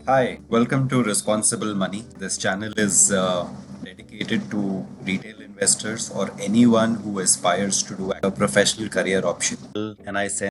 Hi, welcome to Responsible Money. This channel is dedicated to retail investors or anyone who aspires to do a professional career option. And I send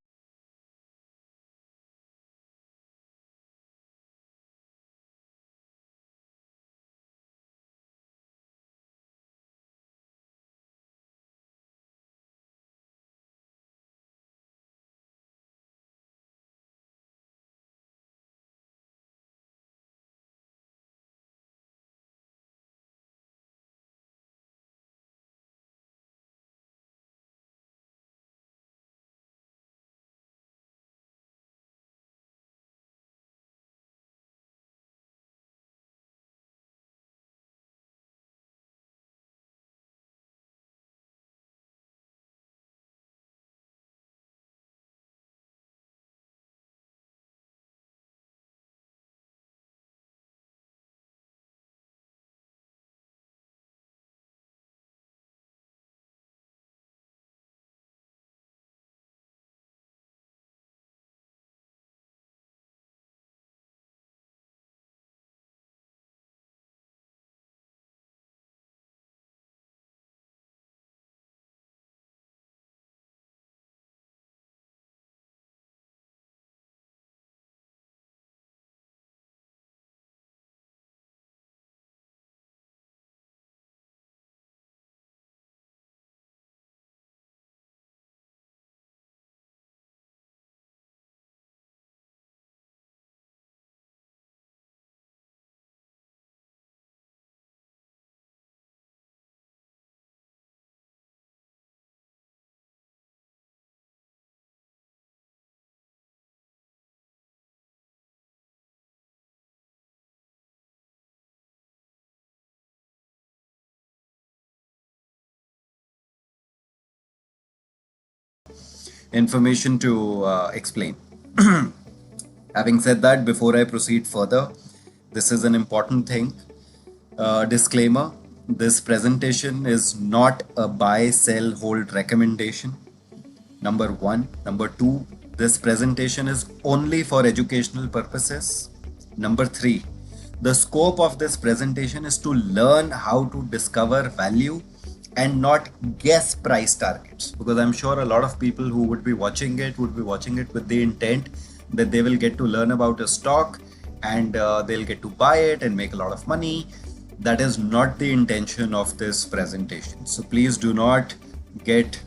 information to explain. Having said that, before I proceed further, this is an important thing. Disclaimer: this presentation is not a buy, sell, hold recommendation. Number one. Number two, this presentation is only for educational purposes. Number three, the scope of this presentation is to learn how to discover value and not guess price targets, because I'm sure a lot of people who would be watching it with the intent that they will get to learn about a stock and they'll get to buy it and make a lot of money. That is not the intention of this presentation. So please do not get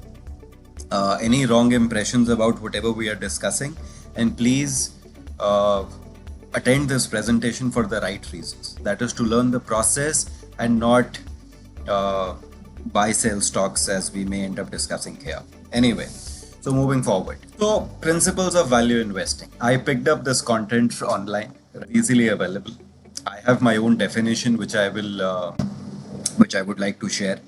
any wrong impressions about whatever we are discussing, and please attend this presentation for the right reasons. That is to learn the process and not buy sell stocks as we may end up discussing here. Anyway, so moving forward. So principles of value investing. I picked up this content online, easily available. I have my own definition which I would like to share.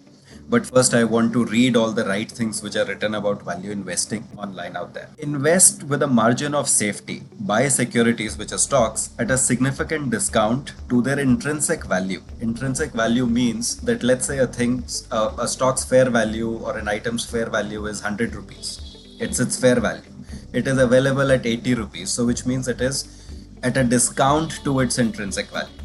But first, I want to read all the right things which are written about value investing online out there. Invest with a margin of safety. Buy securities, which are stocks, at a significant discount to their intrinsic value. Intrinsic value means that, let's say, a stock's fair value or an item's fair value is 100 rupees. It's its fair value. It is available at 80 rupees. So which means it is at a discount to its intrinsic value.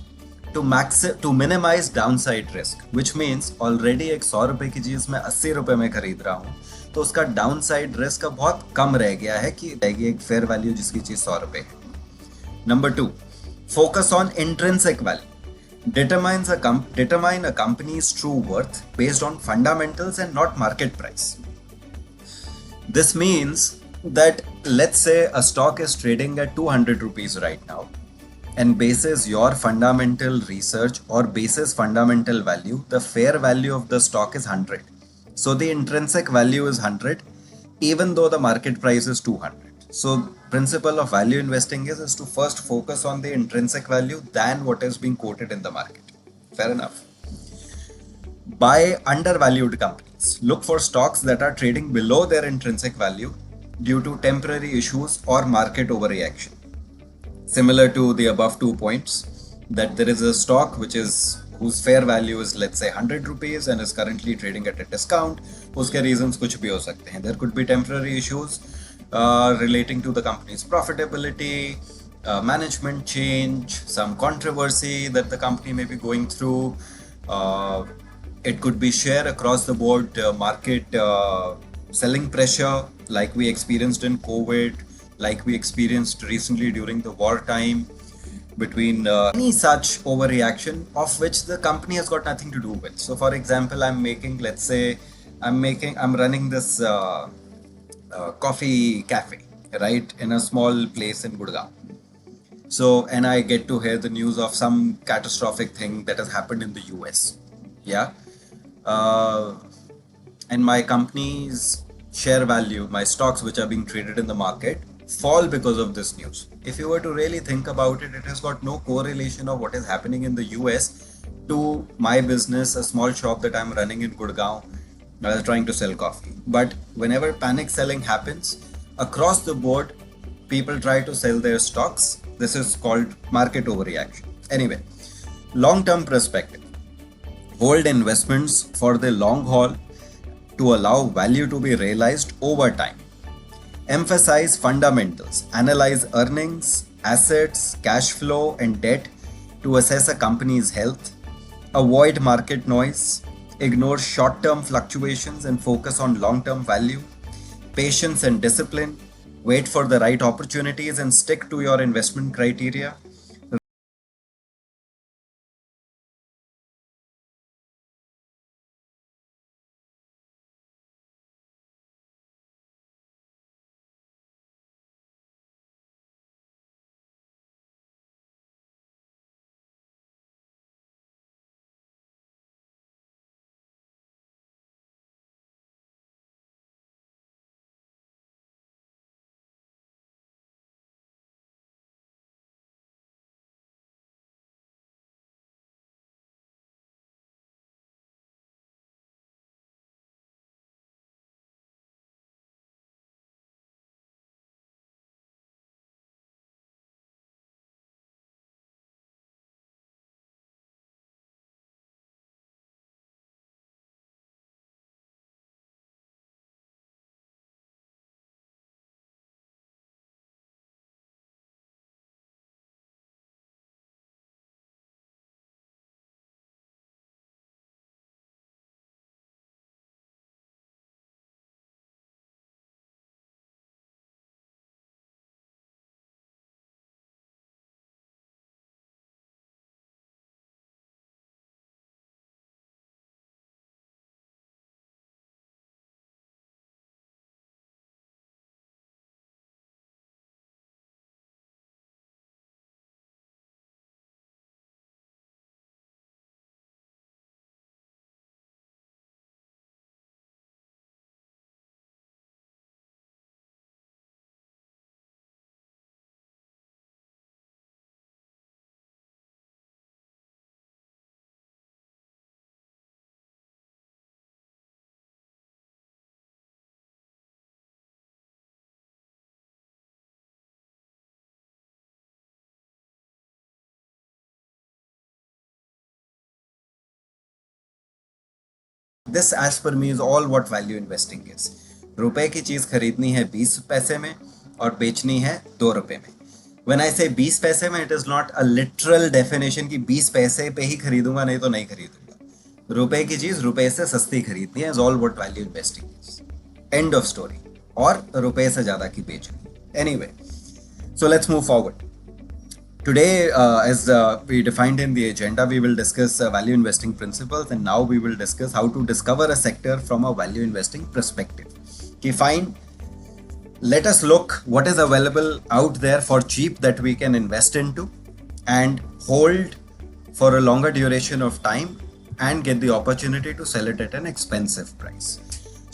To minimize downside risk, which means already एक 100 रुपए की चीज मैं 80 रुपए में खरीद रहा हूँ, तो उसका डाउनसाइड रिस्क अब बहुत कम रह गया है कि रहेगी एक फेयर वैल्यू जिसकी चीज 100 रुपए है. Number two, focus on intrinsic value. Determine a company's true worth based on fundamentals and not market price. This means that, let's say, a stock is trading at 200 rupees right now, and basis your fundamental research or basis fundamental value, the fair value of the stock is 100. So the intrinsic value is 100, even though the market price is 200. So principle of value investing is to first focus on the intrinsic value than what is being quoted in the market. Fair enough. Buy undervalued companies. Look for stocks that are trading below their intrinsic value due to temporary issues or market overreaction. Similar to the above 2 points, that there is a stock whose fair value is, let's say, 100 rupees and is currently trading at a discount. Uske reasons kuch bhi ho sakte hain. There could be temporary issues relating to the company's profitability, management change, some controversy that the company may be going through. Uh, it could be share across the board market selling pressure, like we experienced in COVID, like we experienced recently during the wartime, between any such overreaction of which the company has got nothing to do with. So, for example, let's say, I'm running this coffee cafe, right, in a small place in Gurgaon. So, and I get to hear the news of some catastrophic thing that has happened in the US. Yeah. Uh, and my company's share value, my stocks which are being traded in the market, fall because of this news. If you were to really think about it, it has got no correlation of what is happening in the US to my business, a small shop that I'm running in Gurgaon, trying to sell coffee. But whenever panic selling happens, across the board, people try to sell their stocks. This is called market overreaction. Anyway, long term perspective, hold investments for the long haul to allow value to be realized over time. Emphasize fundamentals, analyze earnings, assets, cash flow, and debt to assess a company's health. Avoid market noise, ignore short term fluctuations, and focus on long term value. Patience and discipline, wait for the right opportunities and stick to your investment criteria. This edge per me is all what value investing is. रुपए की चीज खरीदनी है 20 पैसे में और बेचनी है 2 रुपए में. When I say 20 पैसे में, it is not a literal definition कि 20 पैसे पे ही खरीदूंगा, नहीं तो नहीं खरीदूंगा. रुपए की चीज रुपए से सस्ती खरीदनी है, is all what value investing is. End of story. और रुपए से ज्यादा की बेचनी. Anyway, so let's move forward. Today, as we defined in the agenda, we will discuss value investing principles, and now we will discuss how to discover a sector from a value investing perspective. Okay, fine. Let us look what is available out there for cheap that we can invest into and hold for a longer duration of time and get the opportunity to sell it at an expensive price.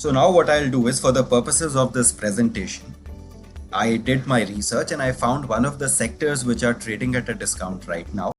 So now what I'll do is, for the purposes of this presentation, I did my research and I found one of the sectors which are trading at a discount right now.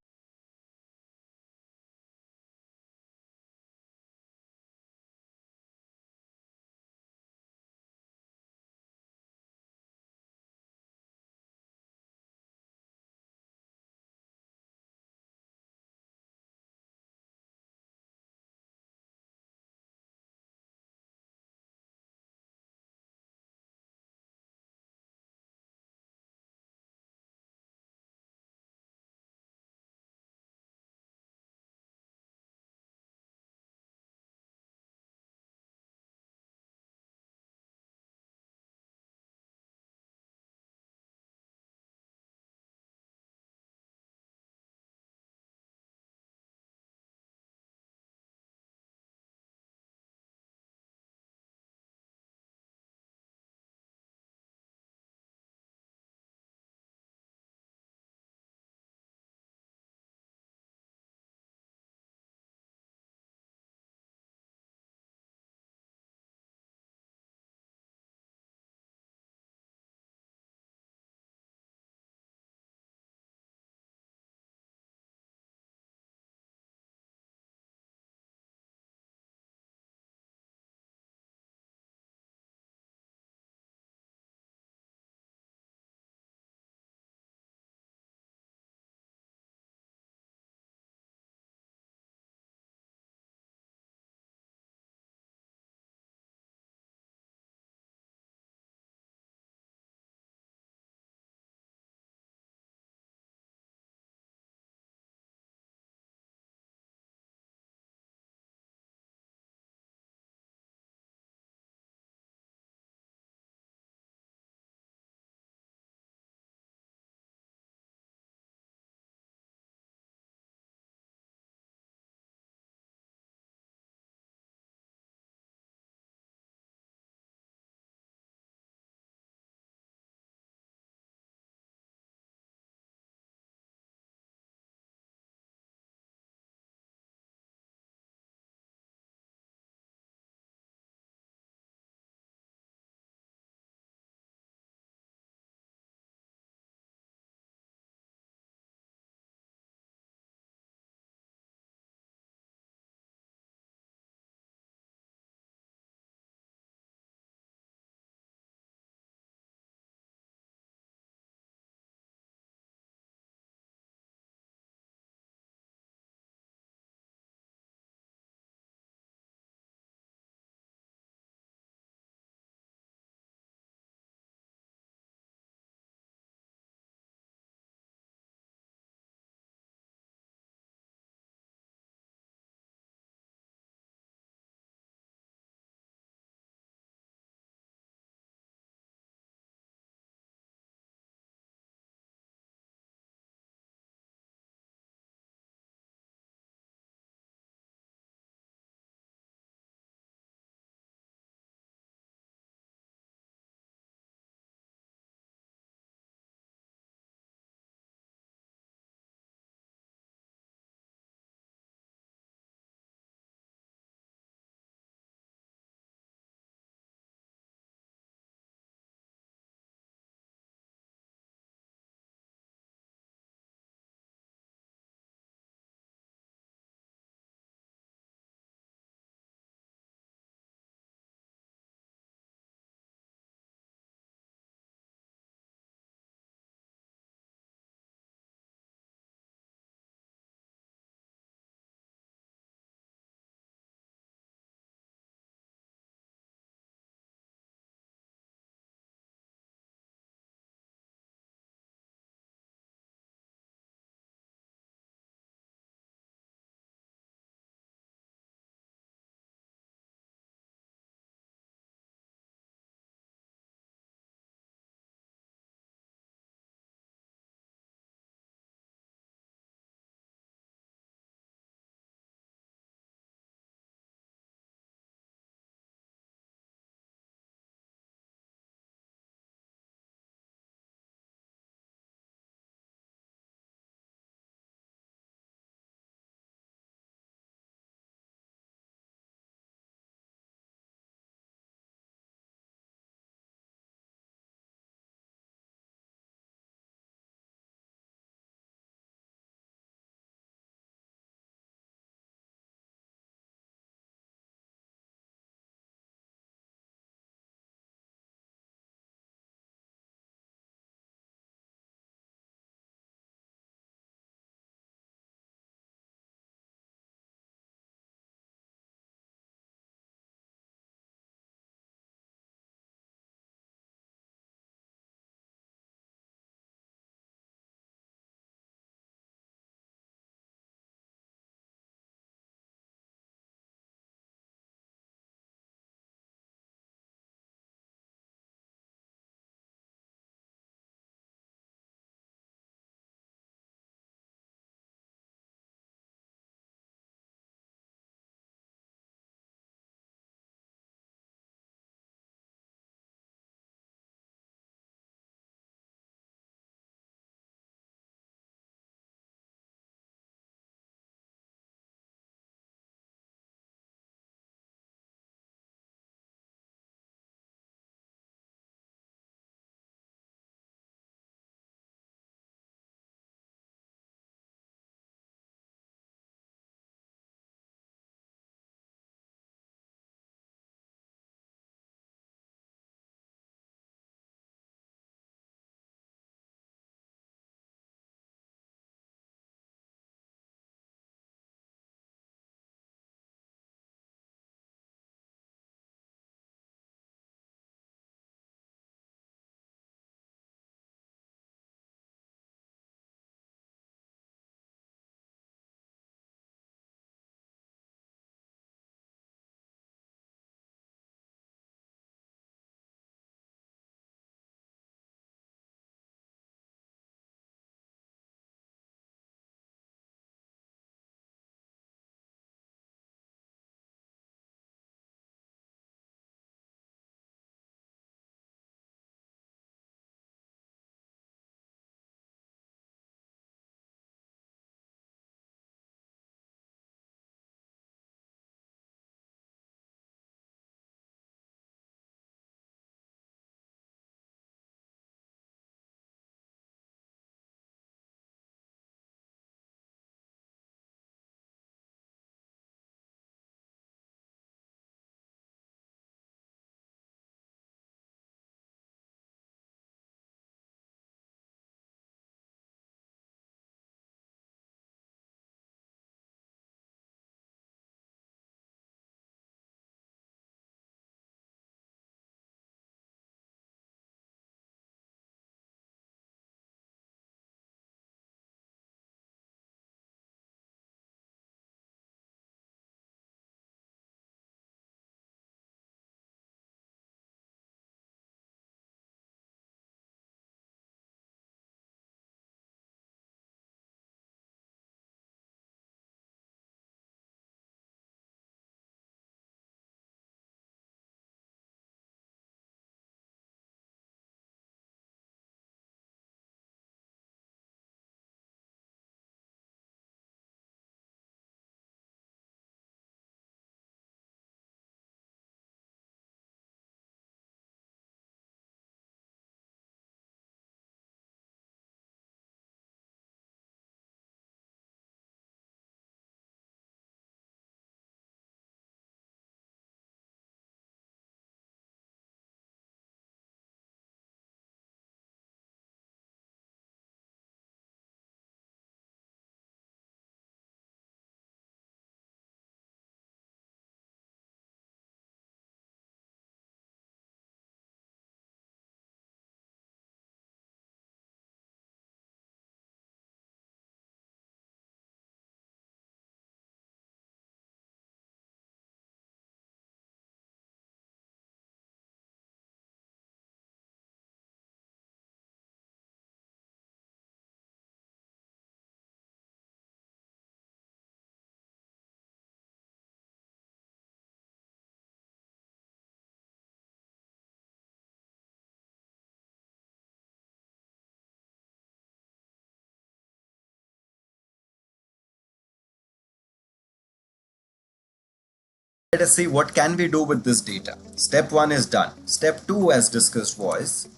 Let us see what can we do with this data. Step 1 is done. Step 2, as discussed, was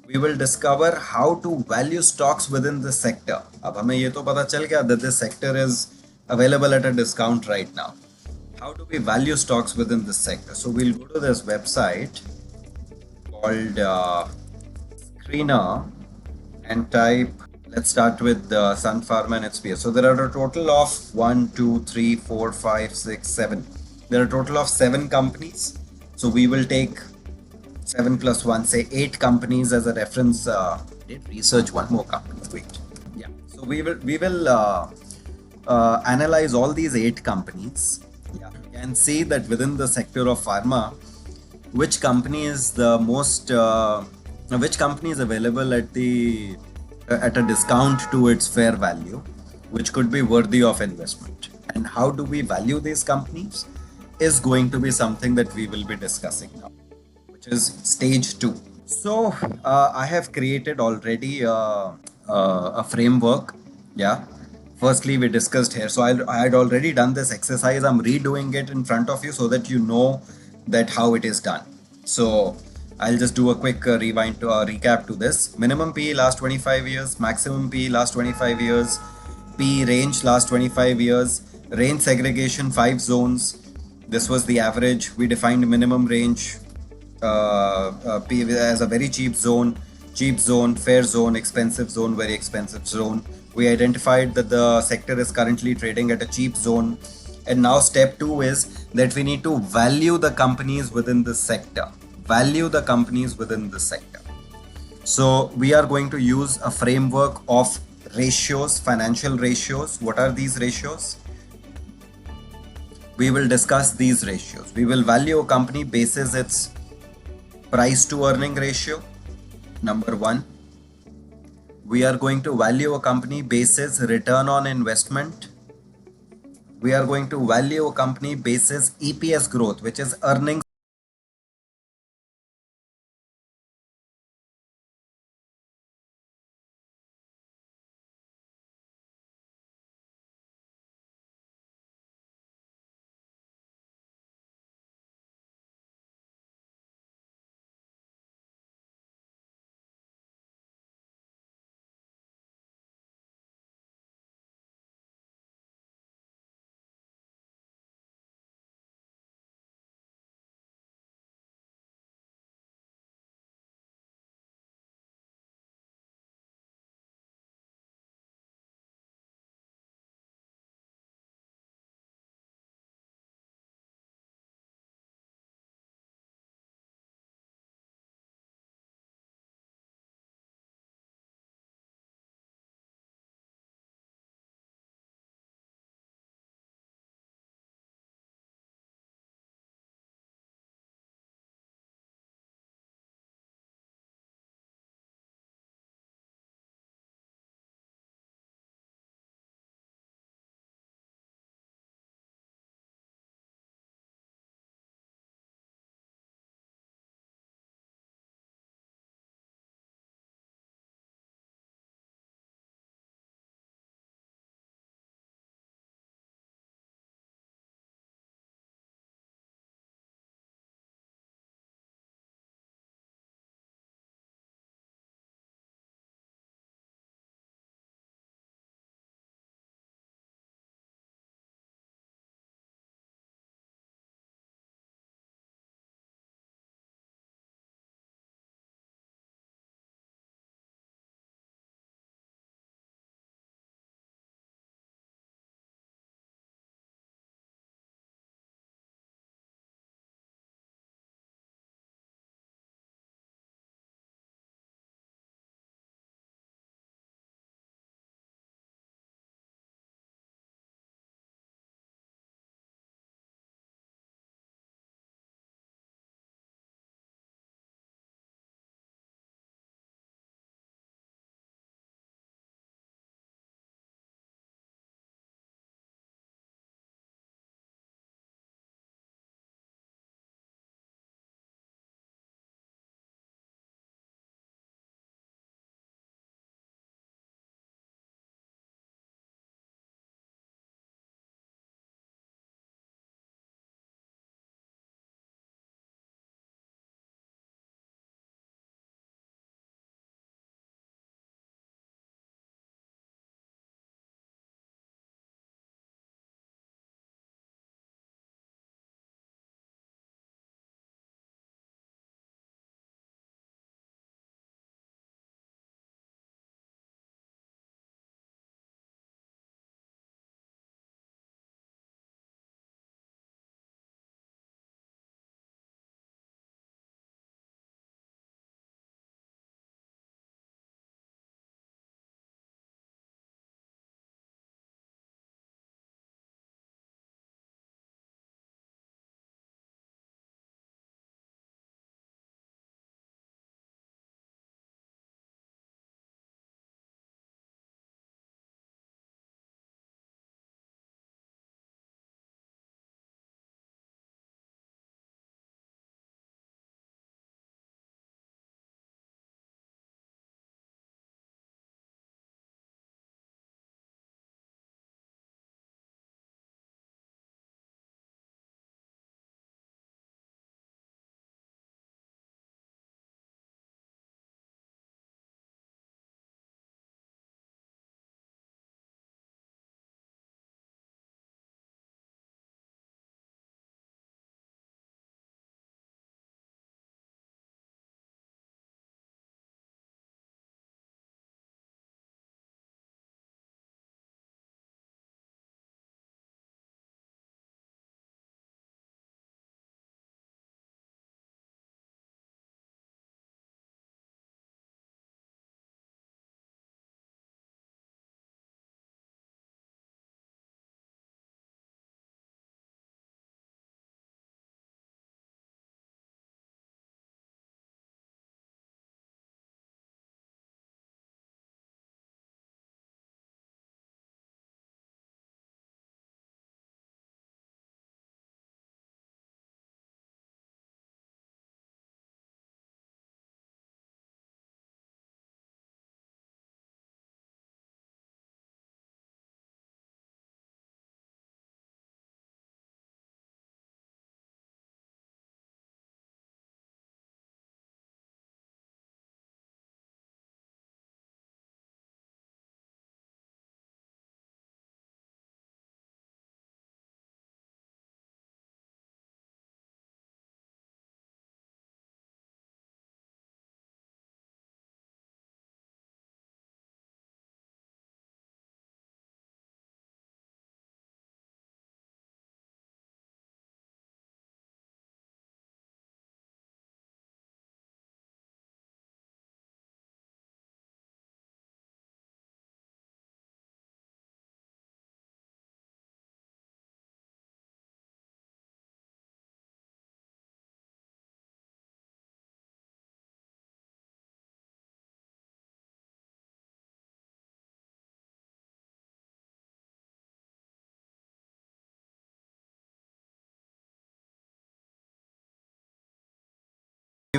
we will discover how to value stocks within the sector. अब हमें ये तो पता चल गया that this sector is available at a discount right now. How do we value stocks within this sector? So we'll go to this website called Screener and type. Let's start with Sun Pharma and HPS. So there are a total of 1, 2, 3, 4, 5, 6, 7. There are a total of 7 companies. So we will take 7 plus 1, say 8 companies as a reference. Did research one more company. Wait. Yeah. So we will analyze all these 8 companies. Yeah. And see that within the sector of pharma, which company is the most which company is available at a discount to its fair value, which could be worthy of investment, and how do we value these companies is going to be something that we will be discussing now, which is stage 2. So I have created already a framework. Yeah. Firstly, we discussed here. So I had already done this exercise. I'm redoing it in front of you so that you know that how it is done. So I'll just do a quick rewind to recap to this. Minimum PE last 25 years, maximum PE last 25 years, PE range last 25 years, range segregation 5 zones. This was the average. We defined minimum range as a very cheap zone, fair zone, expensive zone, very expensive zone. We identified that the sector is currently trading at a cheap zone. And now step 2 is that we need to value the companies within this sector. Value the companies within this sector. So we are going to use a framework of ratios, financial ratios. What are these ratios? We will discuss these ratios. We will value a company basis its price to earning ratio. Number 1. We are going to value a company basis return on investment. We are going to value a company basis EPS growth, which is earnings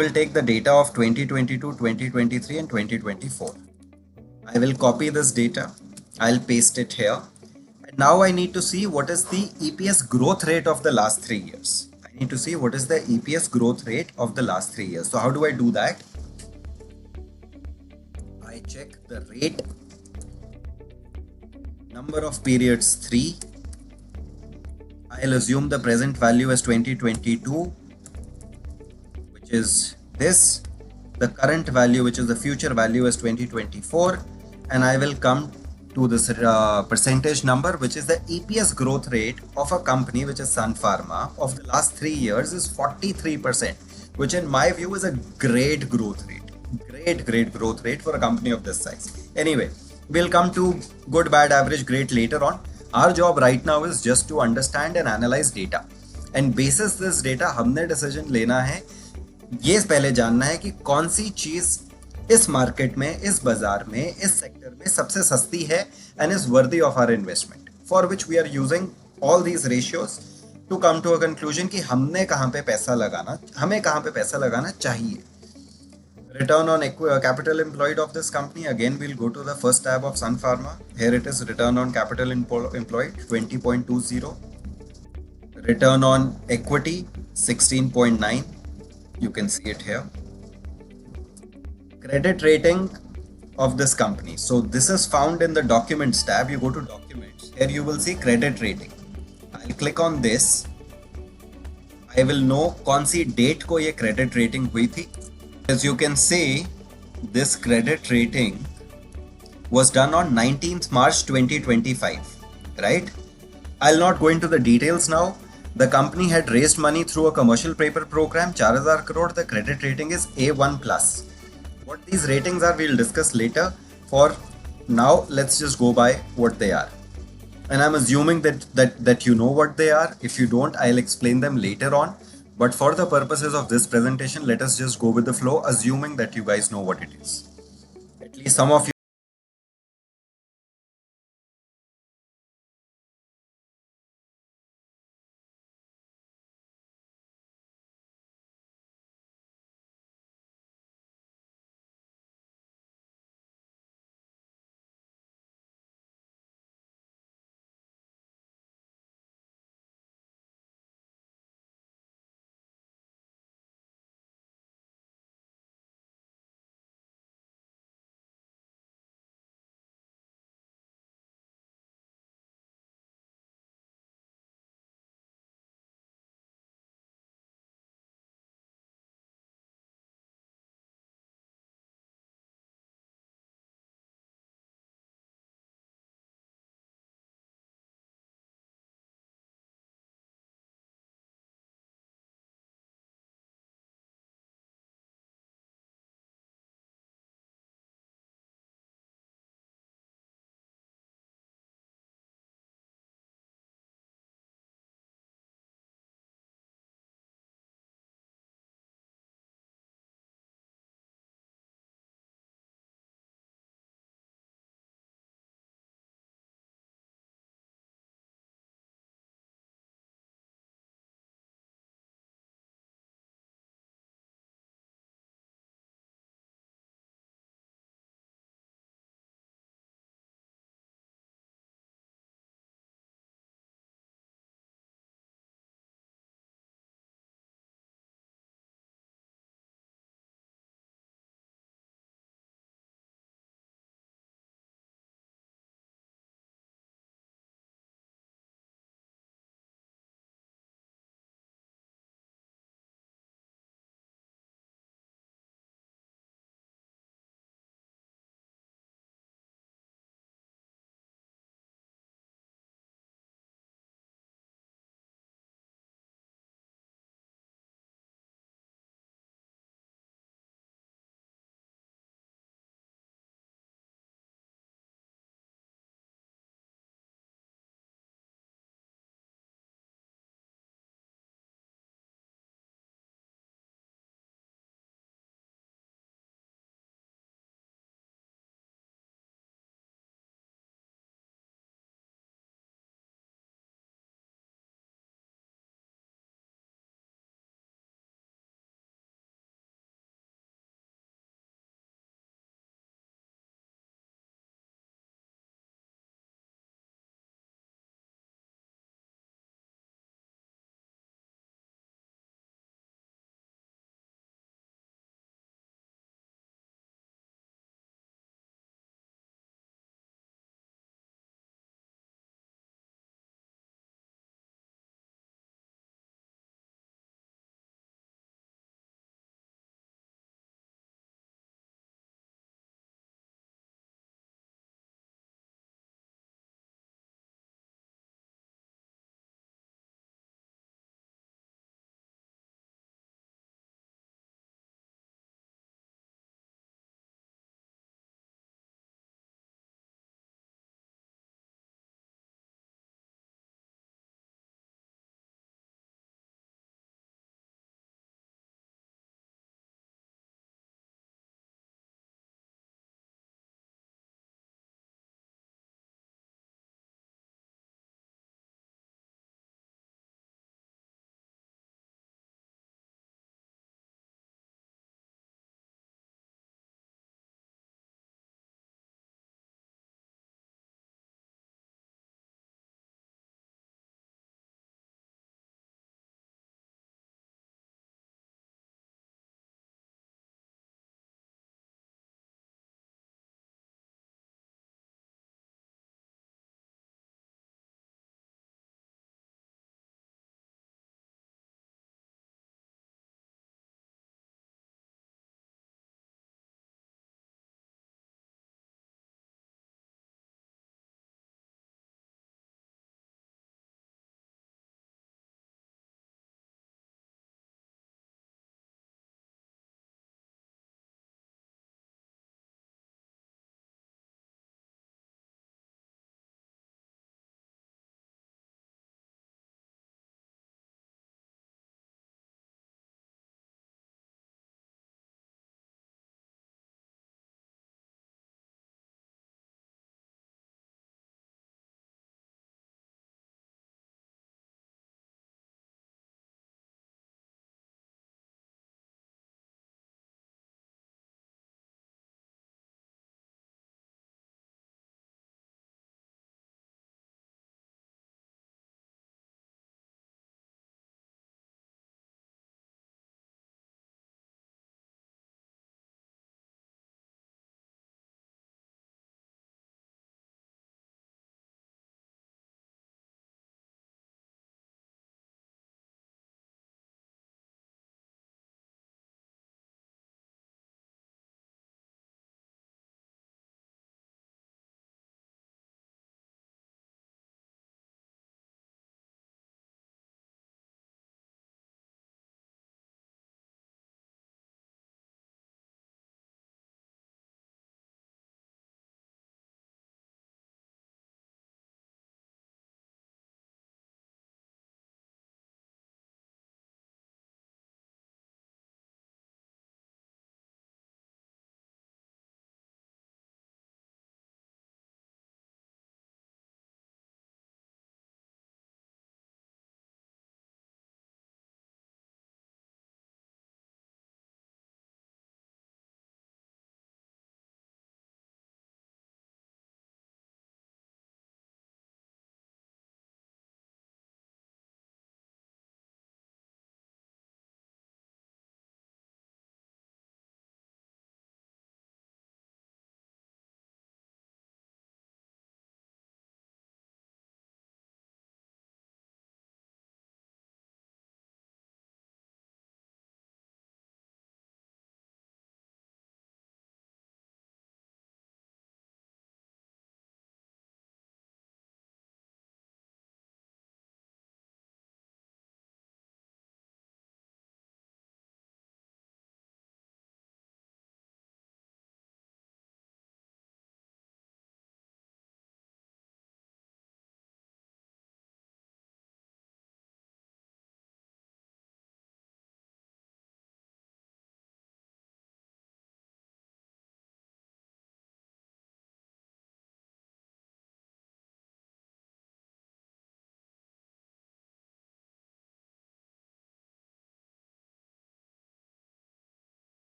will take the data of 2022, 2023 and 2024. I will copy this data. I'll paste it here. And now I need to see what is the EPS growth rate of the last 3 years. I need to see what is the EPS growth rate of the last 3 years. So how do I do that? I check the rate, number of periods 3. I'll assume the present value as 2022, which is this. The current value, which is the future value, is 2024. And I will come to this percentage number, which is the EPS growth rate of a company, which is Sun Pharma, of the last 3 years is 43%, which in my view is a great growth rate. Great growth rate for a company of this size. Anyway, we'll come to good, bad, average, great later on. Our job right now is just to understand and analyze data. And basis this data, हमने decision लेना है, ये पहले जानना है कि कौन सी चीज इस मार्केट में, इस बाजार में, इस सेक्टर में सबसे सस्ती है and is worthy of our investment, for which we are using all these ratios to come to a conclusion कि हमें कहाँ पे पैसा लगाना चाहिए. Return on capital employed of this company, again we'll go to the first tab of Sun Pharma. Here it is, return on capital employed 20.20, return on equity 16.9, you can see it here. Credit rating of this company, so this is found in the documents tab. You go to documents, here you will see credit rating. I'll click on this. I will know कौन सी date को ये credit rating हुई थी. As you can see, this credit rating was done on 19th March 2025, right? I'll not go into the details now. The company had raised money through a commercial paper program, 4,000 crore. The credit rating is A1 plus. What these ratings are, we'll discuss later. For now, let's just go by what they are. And I'm assuming that you know what they are. If you don't, I'll explain them later on. But for the purposes of this presentation, let us just go with the flow, assuming that you guys know what it is. At least some of you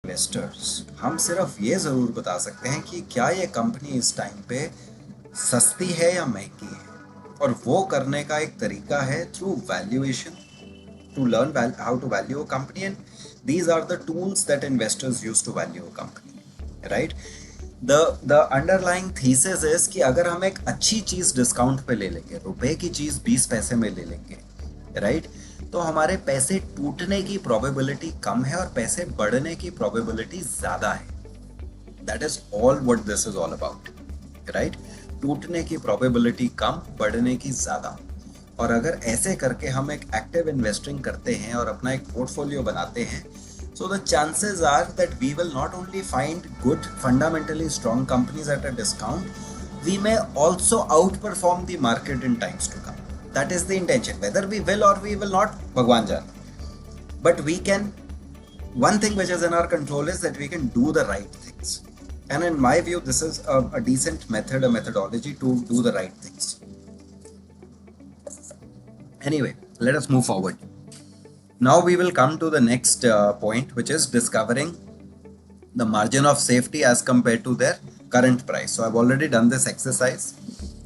investors हम सिर्फ ये ज़रूर बता सकते हैं कि क्या ये कंपनी इस टाइम पे सस्ती है या महंगी है, और वो करने का एक तरीका है through valuation, to learn how to value a company, and these are the tools that investors use to value a company, right? The underlying thesis is कि अगर हम एक अच्छी चीज डिस्काउंट पे ले लेंगे, रुपए की चीज 20 पैसे में ले लेंगे, राइट, तो हमारे पैसे टूटने की प्रोबेबिलिटी कम है और पैसे बढ़ने की प्रोबेबिलिटी ज्यादा है. That is all what this is all about, right. टूटने की प्रोबेबिलिटी कम, बढ़ने की ज्यादा. और अगर ऐसे करके हम एक एक्टिव इन्वेस्टिंग करते हैं और अपना एक पोर्टफोलियो बनाते हैं, so the chances are that we will not only find good fundamentally strong companies at a discount, we may also outperform the market in times to come. That is the intention. Whether we will or we will not, bhagwan jane, but we can, one thing which is in our control is that we can do the right things. And in my view, this is a decent method, a methodology to do the right things. Anyway, let us move forward. Now we will come to the next point, which is discovering the margin of safety as compared to their current price. So I've already done this exercise,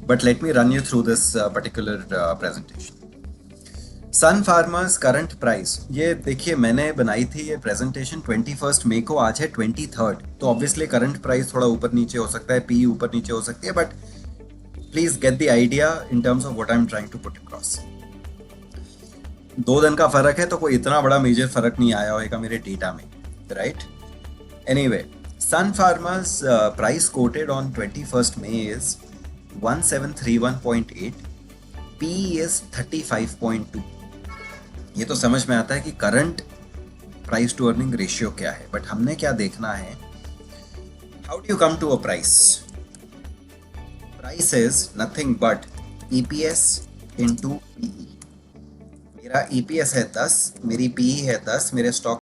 but let me run you through this particular presentation. Sun Pharma's current price, ये देखिए मैंने बनाई थी ये presentation 21 मई को, आज है 23, तो ऑब्वियसली करंट प्राइस थोड़ा ऊपर नीचे हो सकता है, पी ऊपर नीचे हो सकती है, but please get the idea in terms of what I am trying to put across. 2 दिन का फर्क है तो कोई इतना बड़ा मेजर फर्क नहीं आया होगा मेरे डेटा में, right. Anyway, Sun Pharma's price quoted on 21 May is 1731.8, P is 35.2. ये तो समझ में आता है कि current price to earning ratio क्या है, बट हमने क्या देखना है, how do you come to a price. Price is nothing but EPS into PE. मेरा ईपीएस है 10, मेरी पीई है 10, मेरे stock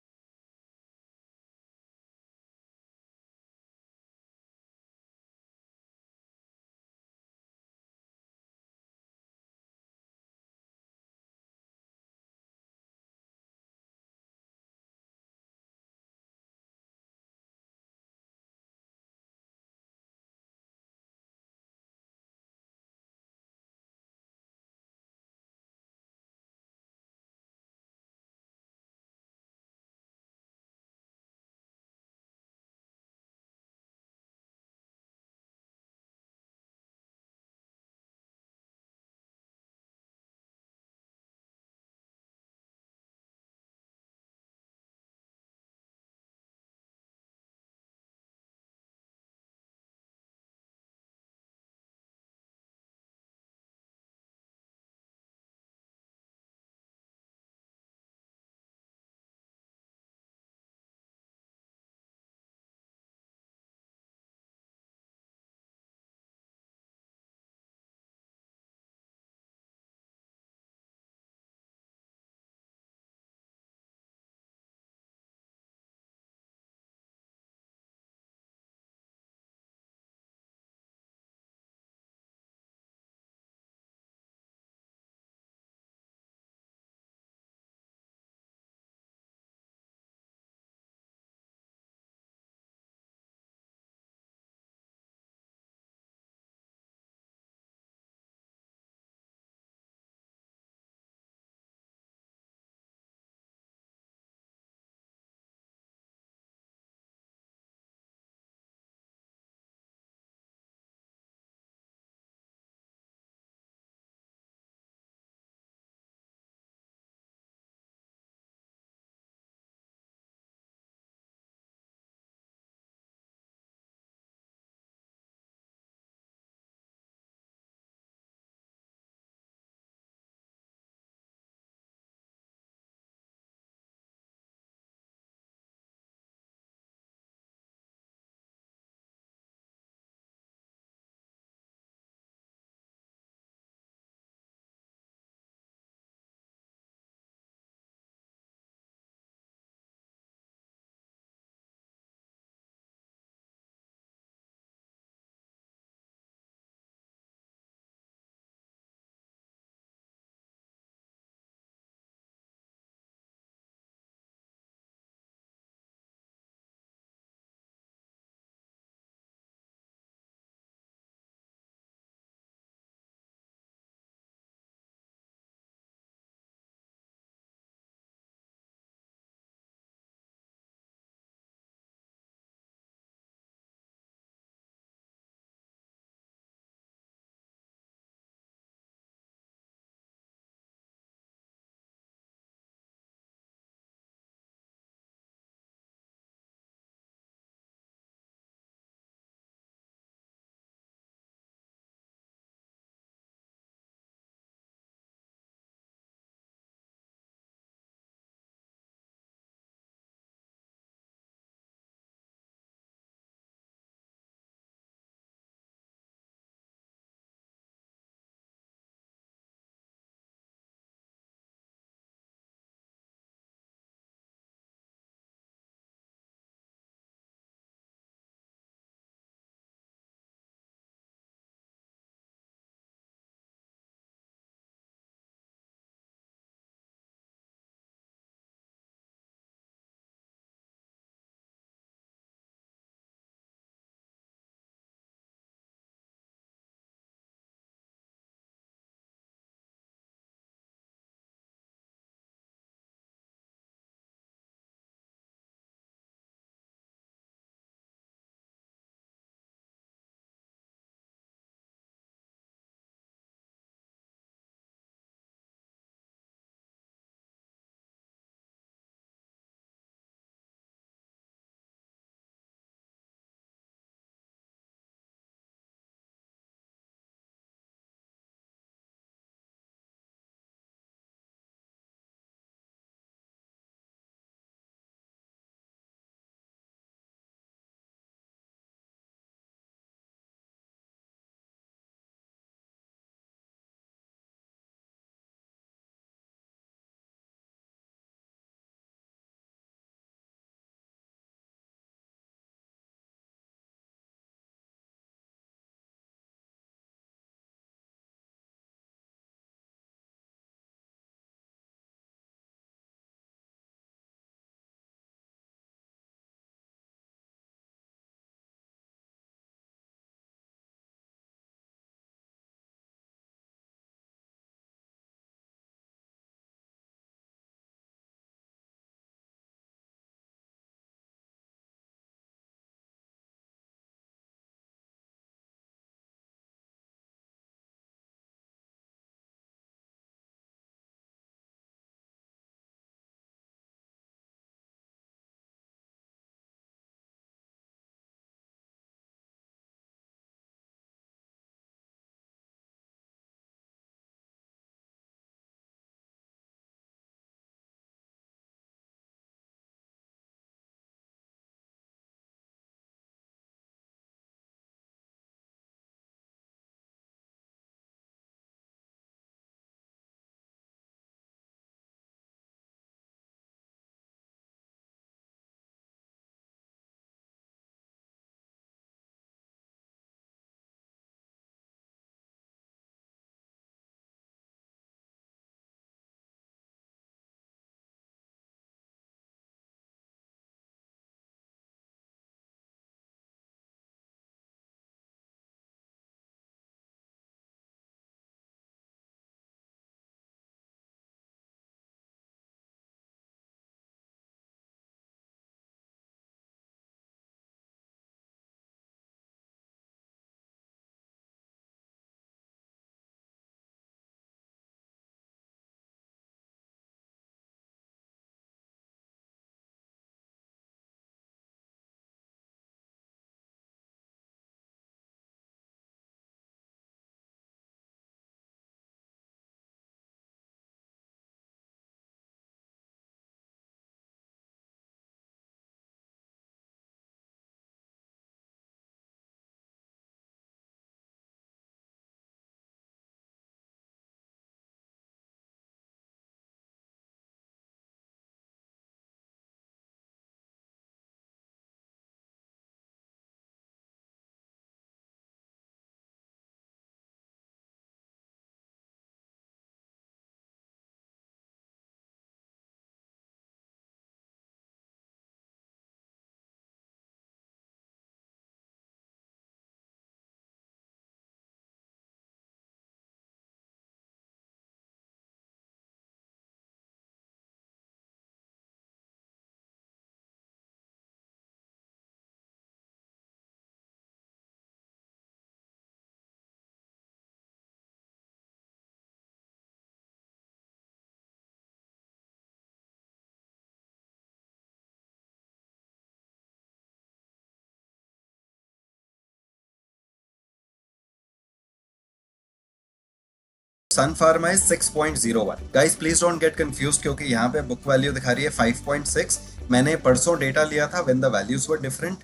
Sun Pharma is 6.01. Guys please don't get confuse, क्योंकि यहाँ पे बुक वैल्यू दिखा रही है 5.6. मैंने परसों डेटा लिया था when the values were different.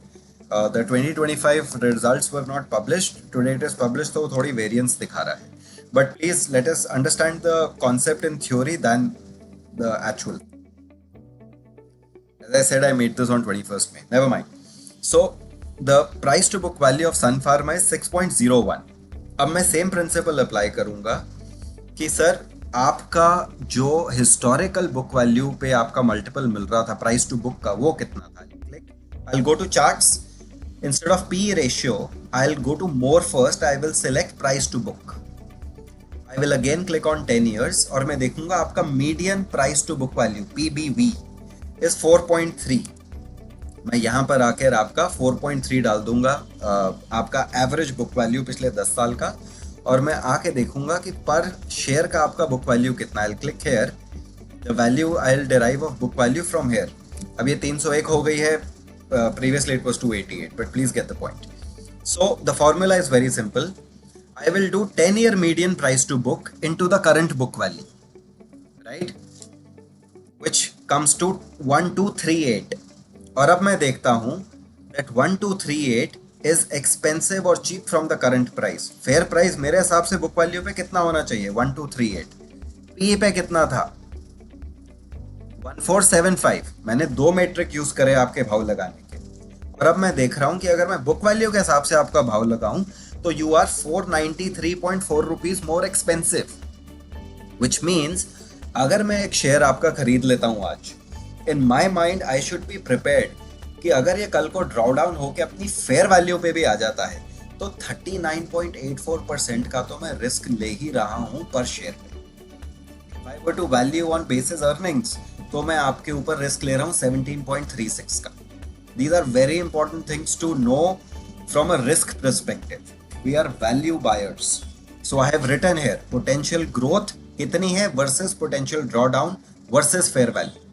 The 2025 results were not published, today it is published, तो थोड़ी वेरिएंस दिखा रहा है. But please let us understand the concept in theory then the actual. As I said, I made this on 21st May. Never mind. So, the price to book value of Sun Pharma is 6.01. अब मैं same principle apply करूंगा कि sir आपका जो historical book value पे आपका multiple मिल रहा था प्राइस टू बुक का, वो कितना था. Click, I go to charts. Instead of P ratio I go to more first. I will select price to book. I will again click on 10 years और मैं देखूंगा आपका median price to book value PBV is 4.3. मैं यहाँ पर आकर आपका 4.3 डाल दूंगा, आपका एवरेज बुक वैल्यू पिछले 10 साल का. और मैं आके देखूंगा कि पर शेयर का आपका बुक वैल्यू कितना. I click here, the value I will derive of book value from here. अब ये 301 हो गई है, previously it was 288, but please get the point. So the formula is very simple. I will do 10-year median price to book into the current book value, right? Which comes to 1238. और अब मैं देखता हूं that 1238 is expensive और cheap from the current price. Fair price मेरे हिसाब से book value पे कितना होना चाहिए? 1238. पी पे कितना था? 1475. मैंने दो मेट्रिक यूज करे आपके भाव लगाने के. और अब मैं देख रहा हूं कि अगर मैं बुक वैल्यू के हिसाब से आपका भाव लगाऊं तो you are 493.4 rupees more expensive. Which means अगर मैं एक शेयर आपका खरीद लेता हूं आज, in my mind I should be prepared कि अगर ये कल को ड्रॉ डाउन होकर अपनी फेयर वैल्यू पे भी आ जाता है तो 39.84% का तो मैं रिस्क ले ही रहा हूं पर शेयर पे. If I were to value on basis earnings, तो मैं आपके ऊपर रिस्क ले रहा हूँ 17.36 का. These are very important things to know from a risk perspective. We are value buyers. So I have written here potential growth कितनी है versus potential drawdown versus fair value.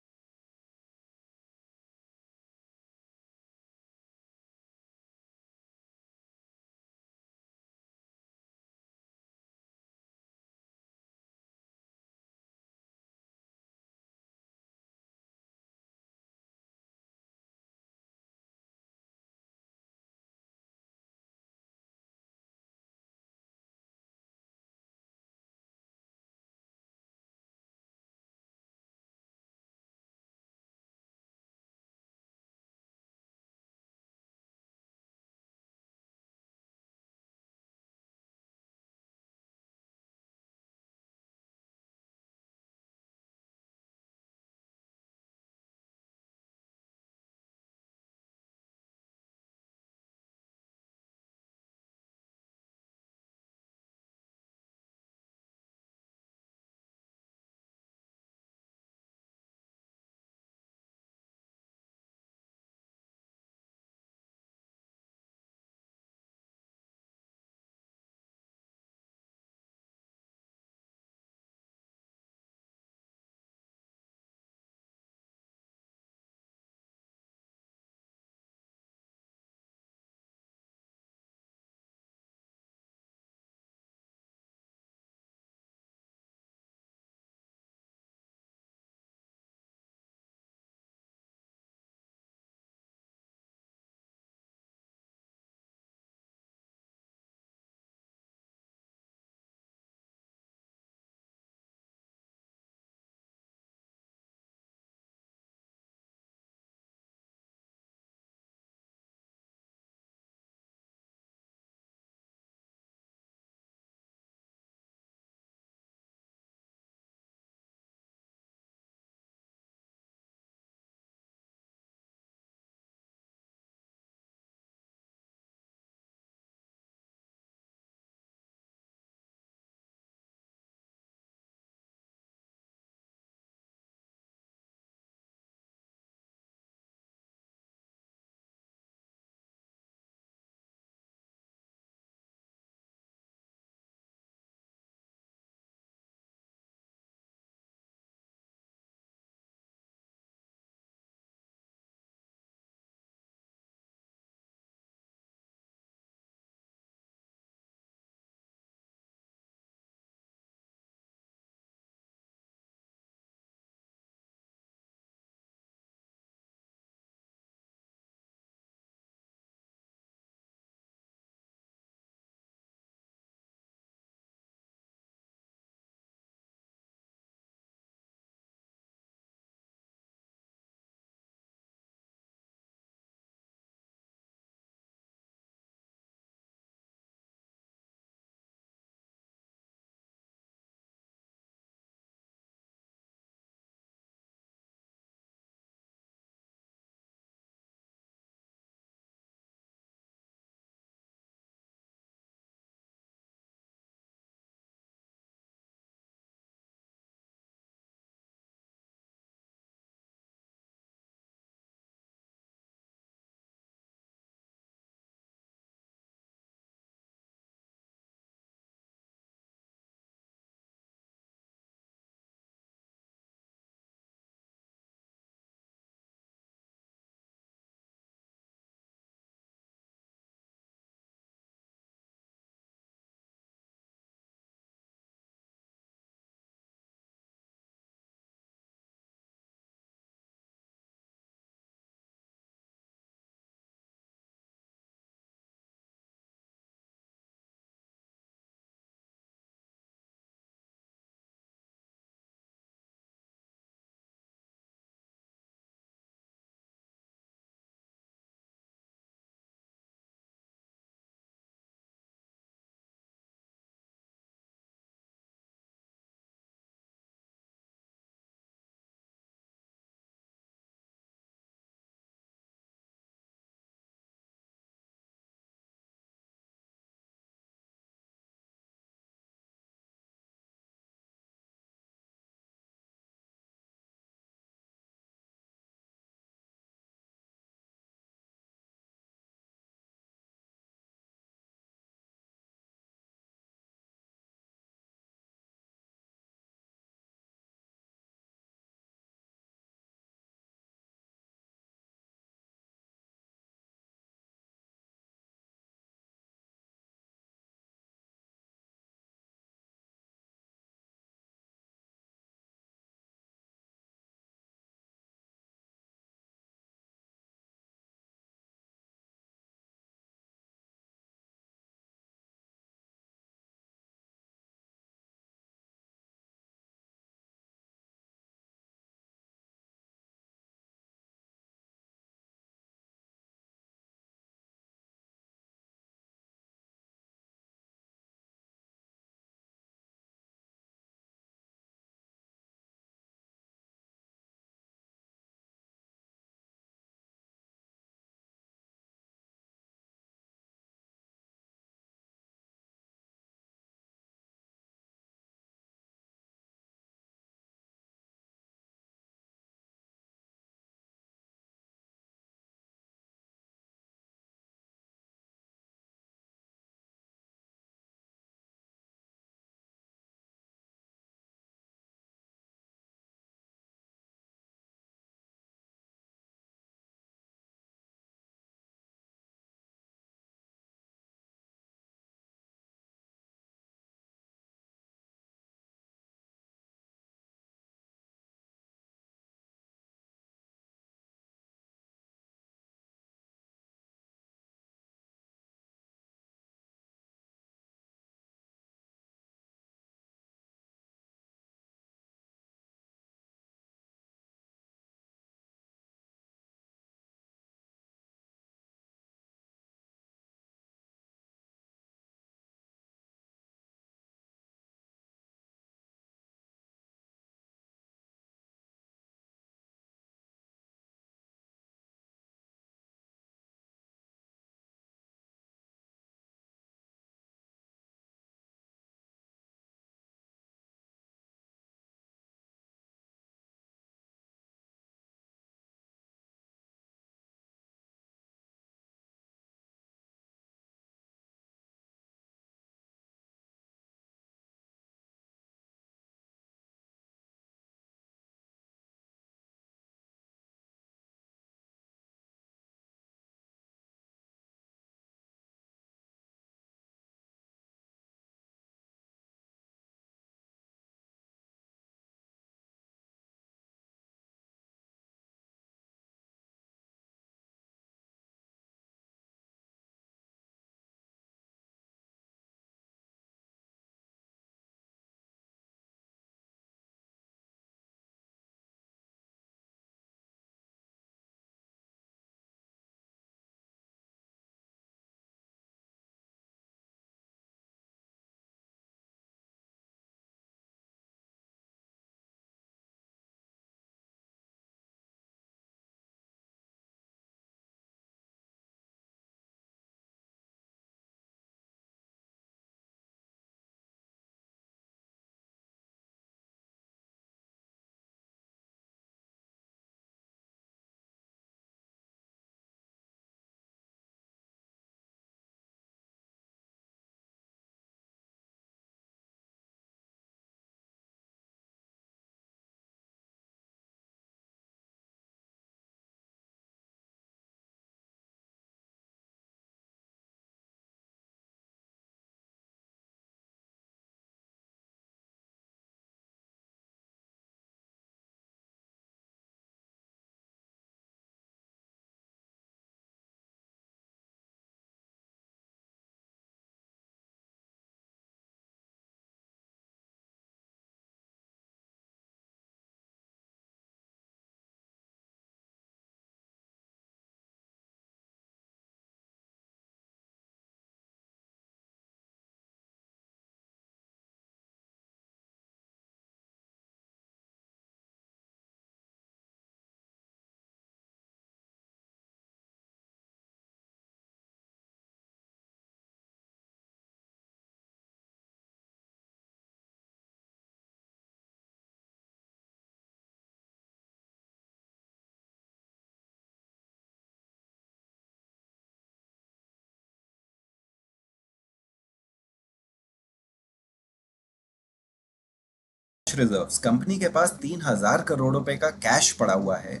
Reserves, company के पास 3,000 करोड़ रुपए का cash पड़ा हुआ है,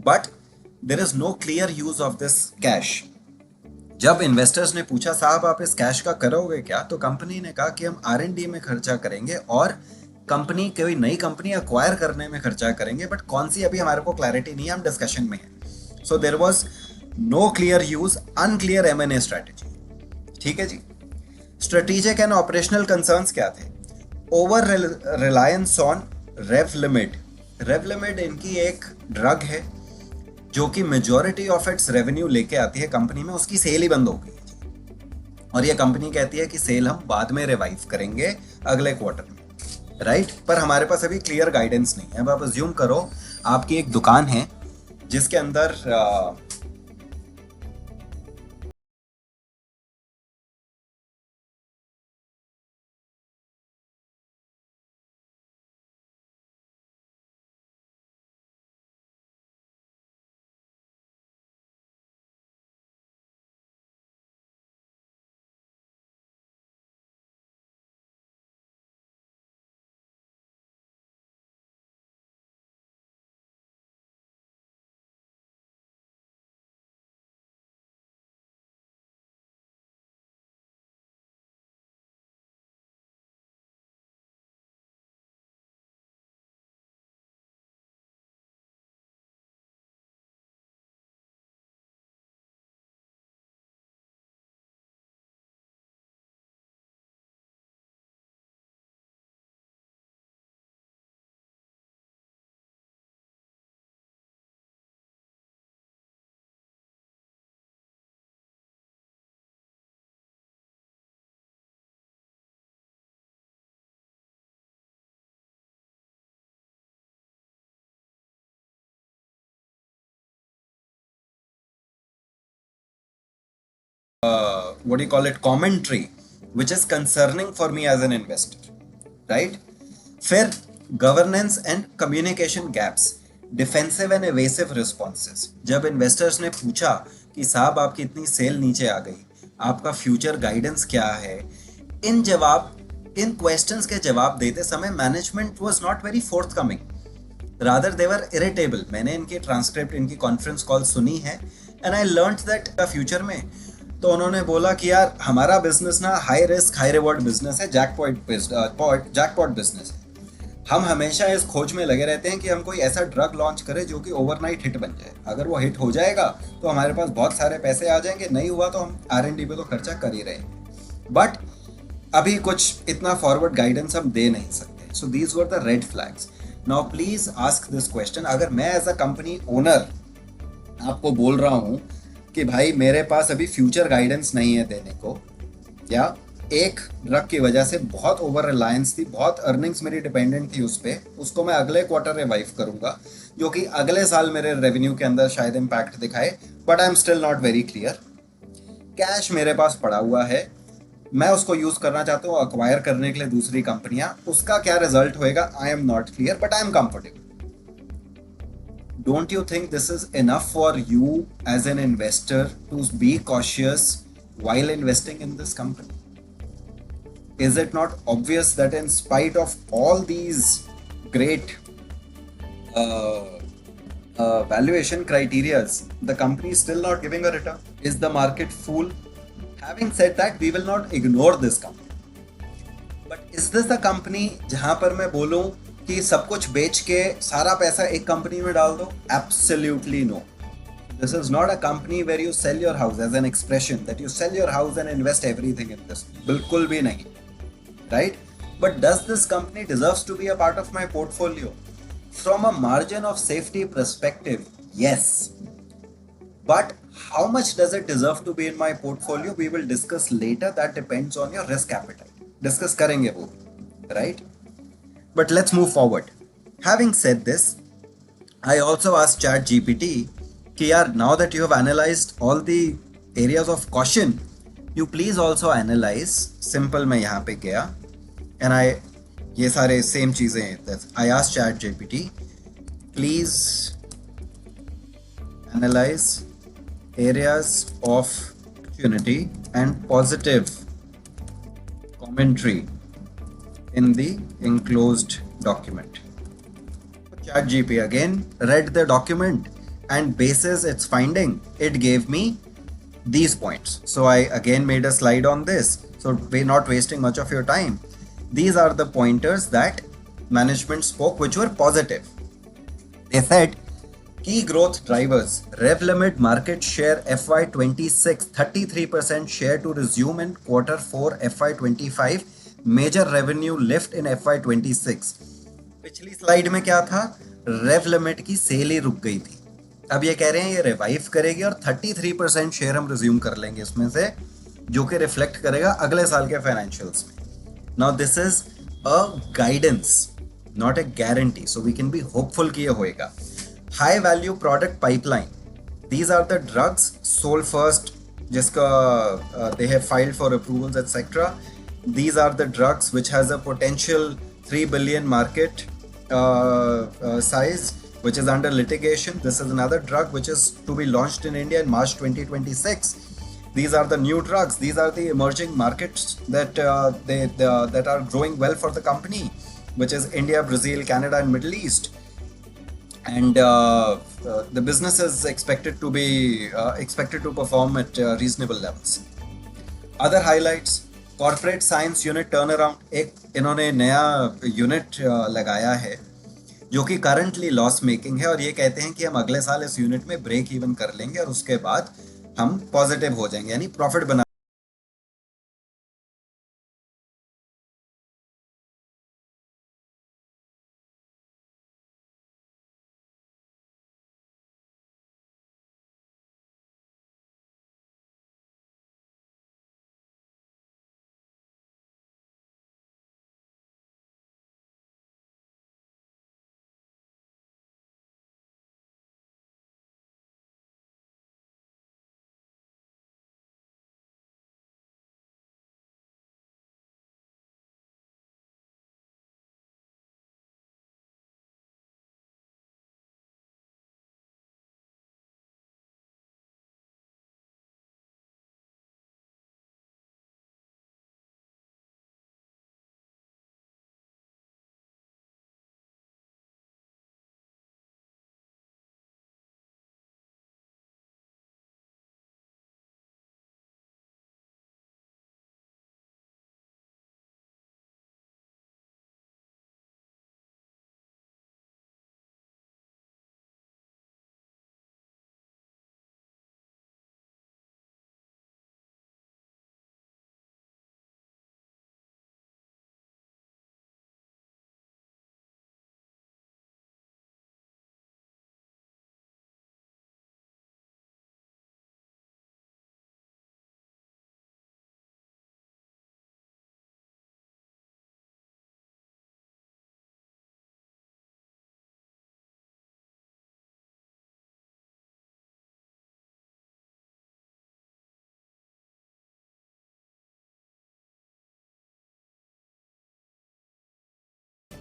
but there is no clear use of this cash. जब investors ने पूछा साहब आप इस कैश का करोगे क्या, तो कंपनी ने कहा कि हम R&D में खर्चा करेंगे और कंपनी कोई नई कंपनी अक्वायर करने में खर्चा करेंगे, बट कौन सी अभी हमारे को क्लैरिटी नहीं है, हम डिस्कशन में है। So there was no clear use, unclear M&A strategy. ठीक है जी। स्ट्रेटेजिक एंड ऑपरेशनल कंसर्न्स क्या थे? Over reliance on Revlimid. Revlimid इनकी एक ड्रग है जो कि मेजॉरिटी ऑफ इट्स रेवेन्यू लेके आती है कंपनी में, उसकी सेल ही बंद हो गई और ये कंपनी कहती है कि सेल हम बाद में रिवाइव करेंगे अगले क्वार्टर में, राइट? पर हमारे पास अभी क्लियर गाइडेंस नहीं है। अब आप अज्यूम करो आपकी एक दुकान है जिसके अंदर what do you call it, commentary which is concerning for me as an investor, right? फिर governance and communication gaps, defensive and evasive responses. जब इन्वेस्टर्स ने पूछा कि साहब आपकी इतनी सेल नीचे आ गई, आपका फ्यूचर गाइडेंस क्या है, इन क्वेश्चंस के जवाब देते समय management was not very forthcoming, rather they were irritable. मैंने इनकी ट्रांसक्रिप्ट, इनकी कॉन्फ्रेंस कॉल सुनी है and I learned that future में तो उन्होंने बोला कि यार हमारा बिजनेस ना high risk high reward business है, जैकपॉट बिजनेस है। हम हमेशा इस खोज में लगे रहते हैं कि हम कोई ऐसा ड्रग लॉन्च करें जो कि ओवरनाइट हिट बन जाए। अगर वो हिट हो जाएगा तो हमारे पास बहुत सारे पैसे आ जाएंगे, नहीं हुआ तो हम R&D पे तो खर्चा कर ही रहे हैं। बट अभी कुछ इतना फॉरवर्ड गाइडेंस हम दे नहीं सकते। So these were the red flags. Now please ask this question. अगर मैं एज अ कंपनी ओनर आपको बोल रहा हूँ कि भाई मेरे पास अभी फ्यूचर गाइडेंस नहीं है देने को, या एक ड्रग की वजह से बहुत ओवर रिलायंस थी, बहुत अर्निंग्स मेरी डिपेंडेंट थी उस पर, उसको मैं अगले क्वार्टर रिवाइव करूंगा जो कि अगले साल मेरे रेवेन्यू के अंदर शायद इम्पैक्ट दिखाए, but I am still not very clear. Cash मेरे पास पड़ा हुआ है, मैं उसको यूज करना चाहता हूँ अक्वायर करने के लिए दूसरी कंपनियां, उसका क्या रिजल्ट होएगा I am not clear, but I am comfortable. Don't you think this is enough for you as an investor to be cautious while investing in this company? Is it not obvious that in spite of all these great valuation criterias, the company is still not giving a return? Is the market fool? Having said that, we will not ignore this company. But is this a company जहां पर मैं बोलूं कि सब कुछ बेच के सारा पैसा एक कंपनी में डाल दो? Absolutely no. This is not a company where you sell your house as an expression that you sell your house and invest everything in this. बिल्कुल भी नहीं, right? But does this company deserves to be a part of my portfolio? From a margin of safety perspective, yes. But how much does it deserve to be in my portfolio? We will discuss later. That depends on your risk appetite. Discuss करेंगे वो, right? But let's move forward. Having said this, I also asked ChatGPT कि यार now that you have analyzed all the areas of caution, you please also analyze. Simple मैं यहाँ पे गया and I ये सारे same चीज़ें I asked ChatGPT, please analyze areas of opportunity and positive commentary in the enclosed document. ChatGPT again read the document and basis its finding, it gave me these points. So I again made a slide on this. So we're not wasting much of your time. These are the pointers that management spoke which were positive. They said key growth drivers, Revlimid market share FY26 33% share to resume in quarter 4 FY25, major revenue lift in FY26. पिछली slide में क्या था, रेवलिमिट की cell ही रुक गई थी. अब ये कह रहे हैं ये रिवाइव करेगी और 33% शेयर हम रिज्यूम कर लेंगे इसमें से, जो कि रिफ्लेक्ट करेगा अगले साल के फाइनेंशियल्स में. Now this is a guidance, not a guarantee, so we can be hopeful कि ये होएगा. High value product pipeline, these are the drugs sold first जिसका they have filed for approvals etcetera. These are the drugs which has a potential 3 billion market size, which is under litigation. This is another drug which is to be launched in India in March 2026. These are the new drugs. These are the emerging markets that that are growing well for the company, which is India, Brazil, Canada, and Middle East. And the business is expected to perform at reasonable levels. Other highlights. Corporate science unit turn around, एक इन्होंने नया unit लगाया है जो कि currently loss making है, और ये कहते हैं कि हम अगले साल इस यूनिट में ब्रेक इवन कर लेंगे और उसके बाद हम पॉजिटिव हो जाएंगे, यानी प्रॉफिट बना.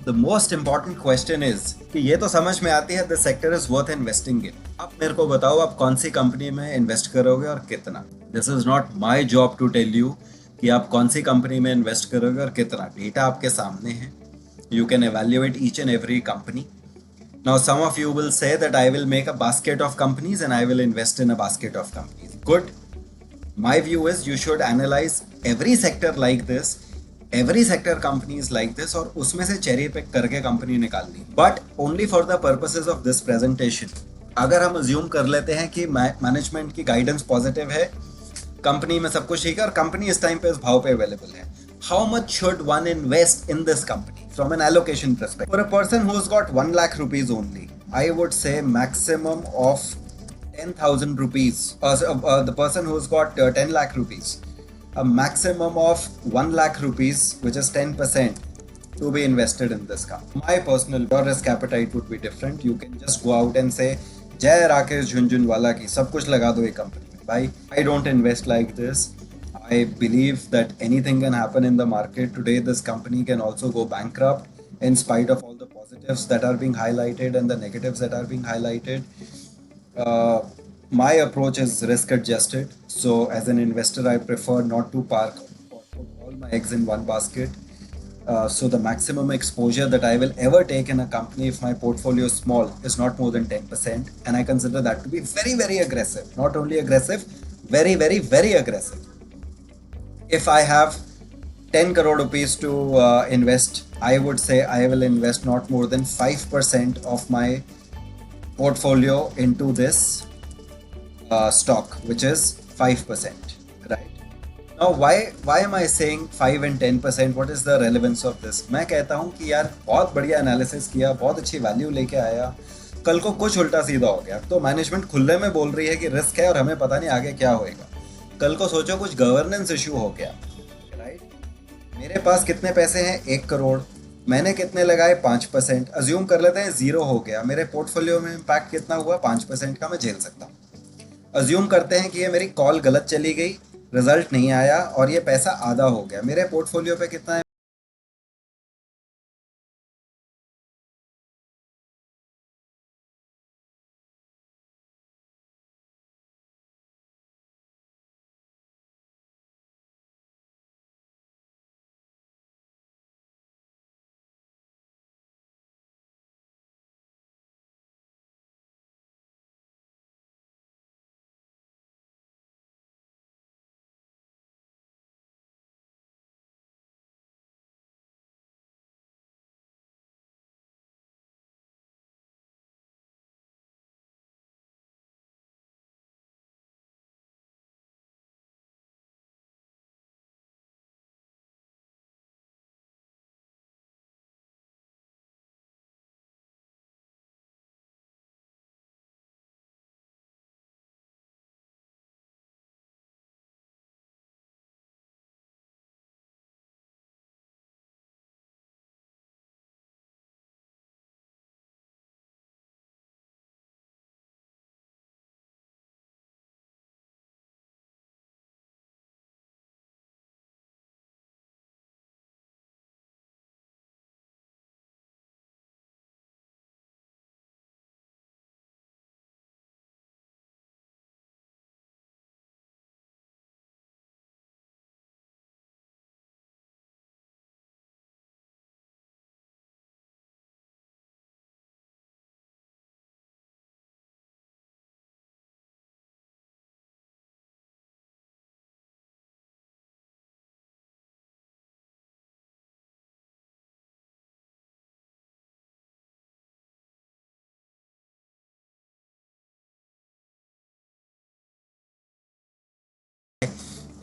The most important question is कि ये तो समझ में आती है, the sector is worth investing in. आप मेरे को बताओ आप कौन सी कंपनी में इन्वेस्ट करोगे और कितना. This is not my job to tell you कि आप कौन सी कंपनी में इन्वेस्ट करोगे और कितना. डेटा आपके सामने है. You can evaluate each and every company. Now some of you will say that I will make a basket of companies and I will invest in a basket of companies. Good. My view is you should analyze every sector like this, every sector companies like this, और उसमें से cherry pick करके company निकालनी. But only for the purposes of this presentation, अगर हम assume कर लेते हैं कि मैनेजमेंट की गाइडेंस पॉजिटिव है, कंपनी में सब कुछ ठीक है और कंपनी इस टाइम पे इस भाव पे अवेलेबल है, how much should one invest in this company from N allocation perspective. For a person who has got 1 lakh rupees only, I would say maximum of 10,000 rupees. The person who's got 10 lakh rupees, a maximum of 1 lakh rupees, which is 10%, to be invested in this company. My personal risk appetite would be different. You can just go out and say, Jai Rakesh Jhunjhunwala ki sab kuch laga do ek company mein. Bhai, I don't invest like this. I believe that anything can happen in the market. Today, this company can also go bankrupt in spite of all the positives that are being highlighted and the negatives that are being highlighted. My approach is risk adjusted. So as an investor, I prefer not to put all my eggs in one basket. So the maximum exposure that I will ever take in a company if my portfolio is small is not more than 10%. And I consider that to be very, very aggressive. Not only aggressive, very, very, very aggressive. If I have 10 crore rupees to invest, I would say I will invest not more than 5% of my portfolio into this stock, which is 5%, right? Now, why am I saying 5 and 10%? What is the relevance of this? मैं कहता हूँ कि यार बहुत बढ़िया analysis किया, बहुत अच्छी वैल्यू लेके आया, कल को कुछ उल्टा सीधा हो गया तो मैनेजमेंट खुले में बोल रही है कि रिस्क है और हमें पता नहीं आगे क्या होएगा. कल को सोचो कुछ गवर्नेंस इशू हो गया, राइट? मेरे पास कितने पैसे हैं? 1 करोड़. मैंने कितने लगाए? 5%. अज्यूम कर लेते हैं जीरो हो गया. मेरे पोर्टफोलियो में इम्पैक्ट कितना हुआ? 5% का मैं झेल सकता हूँ. अज्यूम करते हैं कि ये मेरी कॉल गलत चली गई, रिजल्ट नहीं आया और ये पैसा आधा हो गया. मेरे पोर्टफोलियो पे कितना है?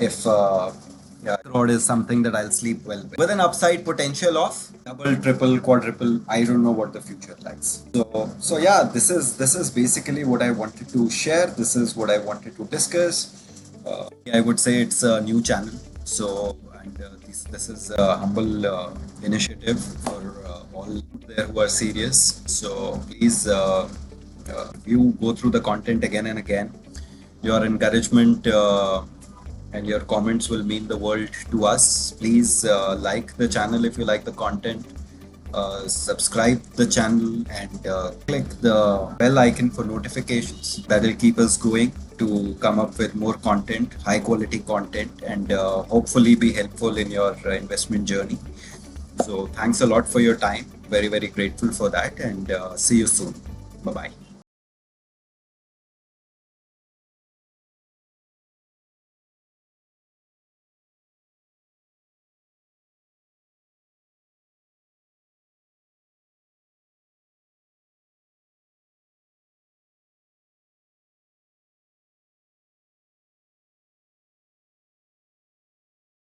If yeah, crore is something that I'll sleep well with an upside potential of double, triple, quadruple. I don't know what the future lies. So yeah, this is basically what I wanted to share. This is what I wanted to discuss. I would say it's a new channel. So and this is a humble initiative for all there who are serious. So please, you go through the content again and again. Your encouragement. And your comments will mean the world to us. Please like the channel if you like the content, subscribe the channel and click the bell icon for notifications. That will keep us going to come up with more content, high quality content, and hopefully be helpful in your investment journey. So thanks a lot for your time. Very, very grateful for that, and see you soon. Bye bye.